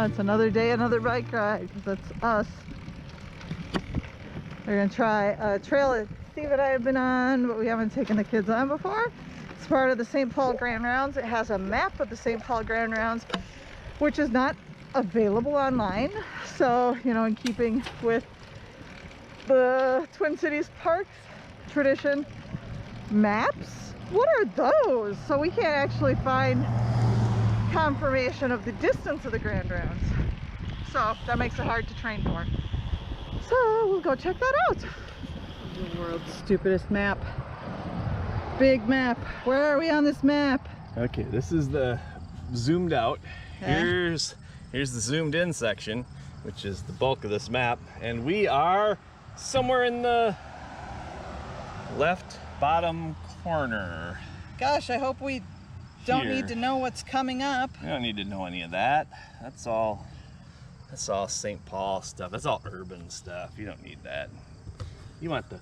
It's another day, another bike ride. That's us. We're gonna try a trail that Steve and I have been on, but we haven't taken the kids on before. It's part of the St. Paul Grand Rounds. It has a map of the St. Paul Grand Rounds, which is not available online. So, you know, in keeping with the Twin Cities Parks tradition, maps, what are those? So we can't actually find confirmation of the distance of the Grand Rounds. So that makes it hard to train for. So we'll go check that out. The world's stupidest map. Big map. Where are we on this map? Okay, this is the zoomed out. Okay. Here's the zoomed in section, which is the bulk of this map. And we are somewhere in the left bottom corner. Gosh, I hope we don't Here. need to know what's coming up. You don't need to know any of that. That's all St. Paul stuff. That's all urban stuff. You don't need that. You want the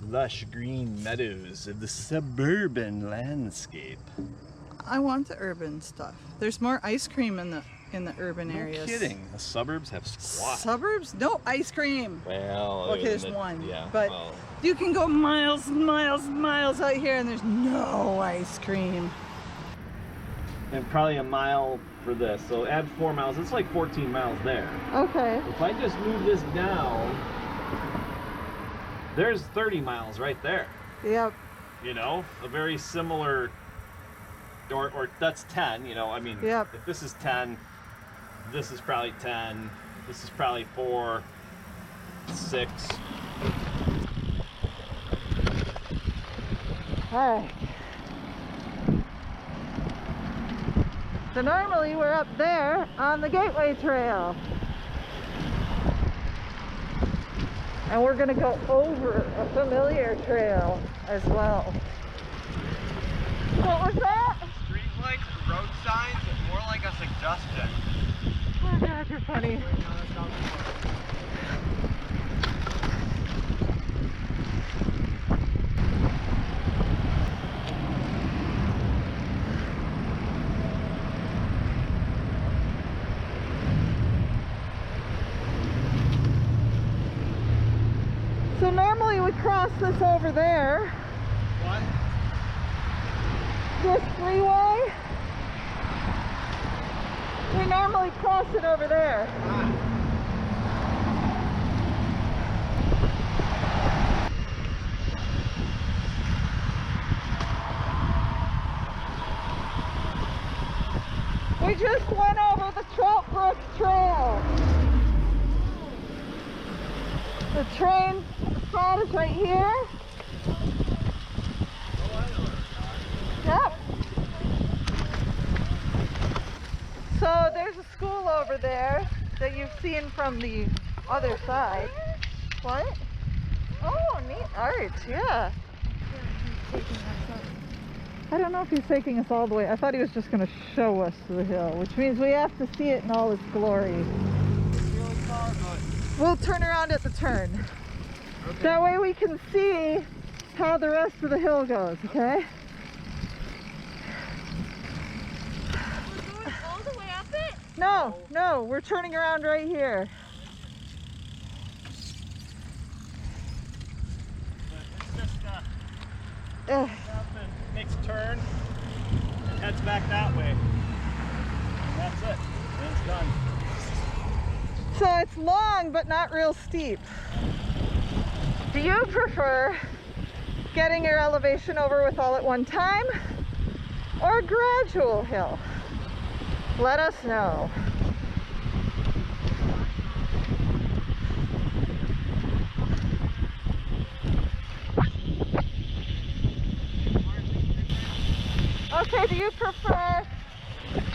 lush green meadows of the suburban landscape. I want the urban stuff. There's more ice cream in the urban areas. No kidding. The suburbs have squat. Suburbs? No ice cream. Well, Okay, there's one. Yeah, but well, you can go miles and miles and miles out here and there's no ice cream. and probably a mile for this. So add 4 miles. It's like 14 miles there. Okay. If I just move this down, there's 30 miles right there. Yep. You know, a very similar, or that's 10, you know, I mean, Yep. if this is 10, this is probably 10, this is probably 4, 6. Alright. So normally we're up there on the Gateway Trail. And we're gonna go over a familiar trail as well. What was that? Street lights and road signs is more like a suggestion. Oh God, you're funny. So normally we cross this over there. What? This freeway. We normally cross it over there. We just went over the Trout Brook Trail. The train spot is right here. Yep. So there's a school over there that you've seen from the other side. What? Oh, neat art, yeah. I don't know if he's taking us all the way. I thought he was just going to show us the hill, which means we have to see it in all its glory. We'll turn around at the turn. Okay. That way we can see how the rest of the hill goes, okay? We're going all the way up it? No, no, we're turning around right here. It's just up and makes a turn and heads back that way. And that's it. And it's done. So it's long but not real steep. Do you prefer getting your elevation over with all at one time or a gradual hill? Let us know. Okay, do you prefer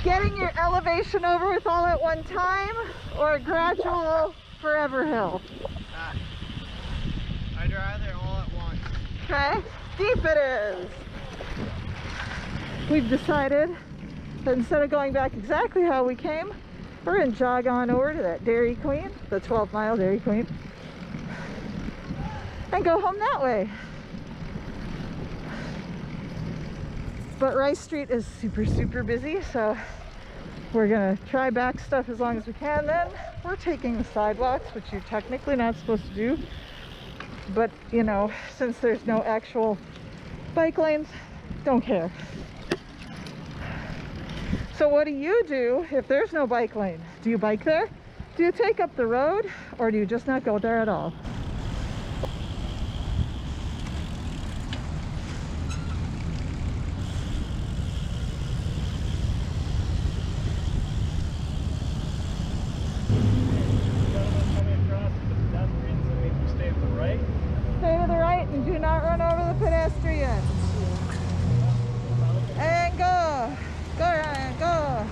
getting your elevation over with all at one time or a gradual forever hill? I'd rather all at once. Okay, steep it is. We've decided that instead of going back exactly how we came, we're gonna jog on over to that Dairy Queen, the 12-mile Dairy Queen, and go home that way. But Rice Street is super, super busy, so We're gonna try back stuff as long as we can. Then we're taking the sidewalks, which you're technically not supposed to do. But, you know, since there's no actual bike lanes, don't care. So what do you do if there's no bike lane? Do you bike there? Do you take up the road, or do you just not go there at all? Stay to the right and do not run over the pedestrian. And go. Go, Ryan, go.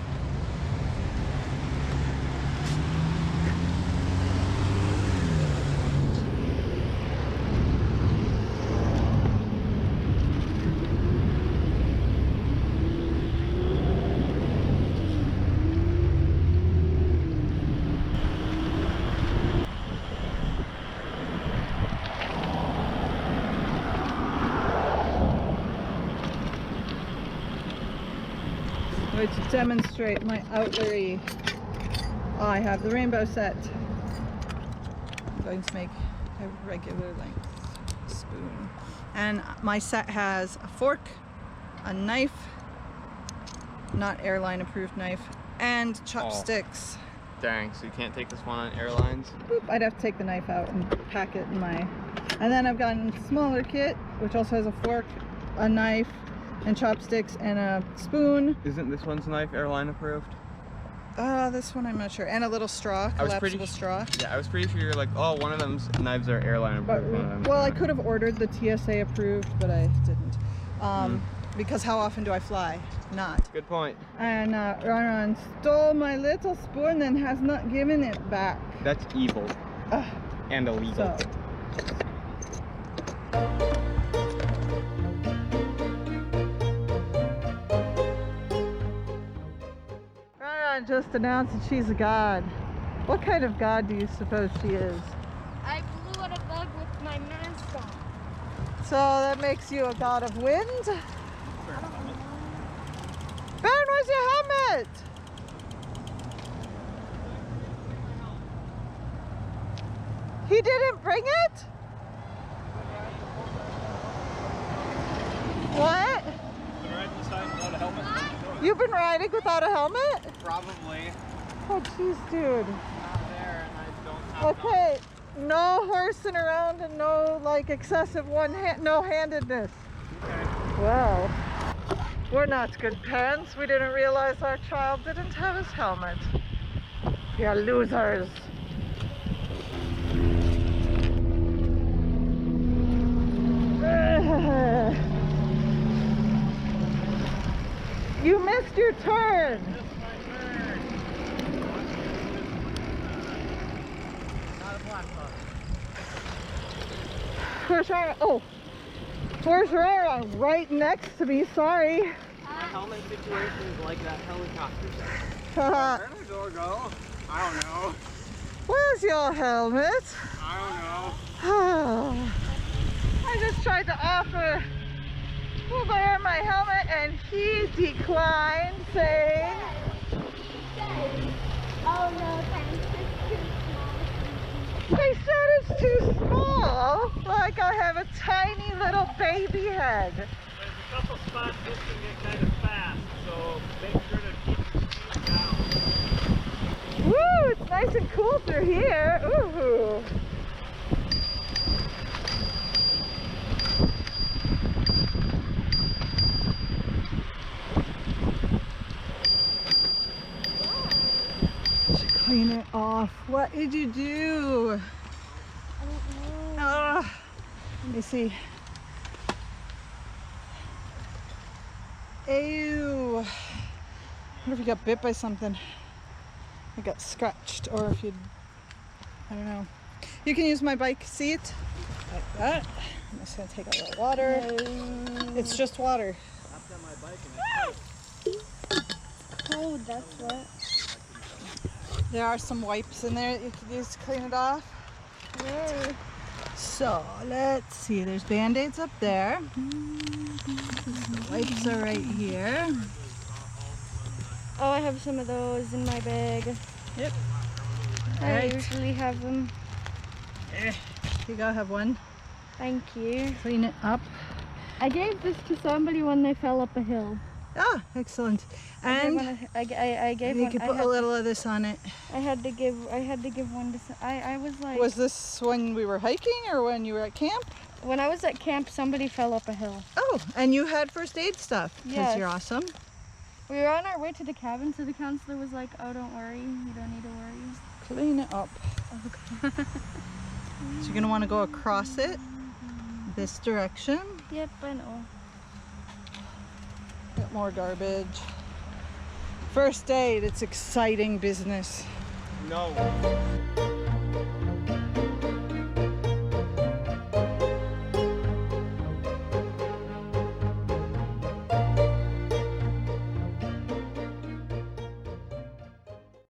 To demonstrate my Outlery, I have the rainbow set. I'm going to make a regular length spoon, and my set has a fork, a knife, not airline approved knife, and chopsticks. Oh, dang, so you can't take this one on airlines? Boop, I'd have to take the knife out and pack it in my, and then I've got a smaller kit which also has a fork, a knife, and chopsticks, and a spoon. Isn't this one's knife airline approved? This one I'm not sure. And a little straw, collapsible straw. Yeah, I was pretty sure you're like, oh, one of them's knives are airline approved. But, well, I could have ordered the TSA approved, but I didn't. Because how often do I fly? Not. Good point. And Rán Rán stole my little spoon and has not given it back. That's evil. And illegal. So. Just announced that she's a god. What kind of god do you suppose she is? I blew at a bug with my mask on. So that makes you a god of wind? Ben, where's your helmet? He didn't bring it? What? You've been riding without a helmet? Probably. Oh jeez, dude. Not there, and I don't have Okay, no horsing around and no like excessive no-handedness. Okay. Well, we're not good parents. We didn't realize our child didn't have his helmet. We are losers. You missed your turn. Where's Ryan? Oh, where's Ryan? Right next to me. Sorry. My helmet situation is like that helicopter. Where'd Where did the door go? I don't know. Where's your helmet? I don't know. I just tried to offer wear my helmet and he declined, saying, Oh no, thanks. It's too small. they said it's too small, like I have a tiny little baby head. There's a couple spots this can get kind of fast, so make sure to keep your speed down. Woo, it's nice and cool through here. Ooh. Clean it off. What did you do? I don't know. Let me see. Ew. I wonder if you got bit by something. I got scratched, or if you, I don't know. You can use my bike seat like that. I'm just gonna take a little water. It's just water. Oh, that's what. There are some wipes in there that you could use to clean it off. Yay. So let's see, there's band-aids up there. The wipes are right here. Oh, I have some of those in my bag. Yep. I Right. usually have them. You go have one. Thank you. Clean it up. I gave this to somebody when they fell up a hill. Ah, excellent. And I gave you one. can put a little of this on it. I had to give one to. I was like. Was this when we were hiking or when you were at camp? When I was at camp, somebody fell up a hill. Oh, and you had first aid stuff. Because Yes. you're awesome. We were on our way to the cabin, so the counselor was like, "Oh, don't worry, you don't need to worry." Clean it up. Okay. So you're gonna want to go across it this direction. Yep, I know. Get more garbage. First aid, it's exciting business. No.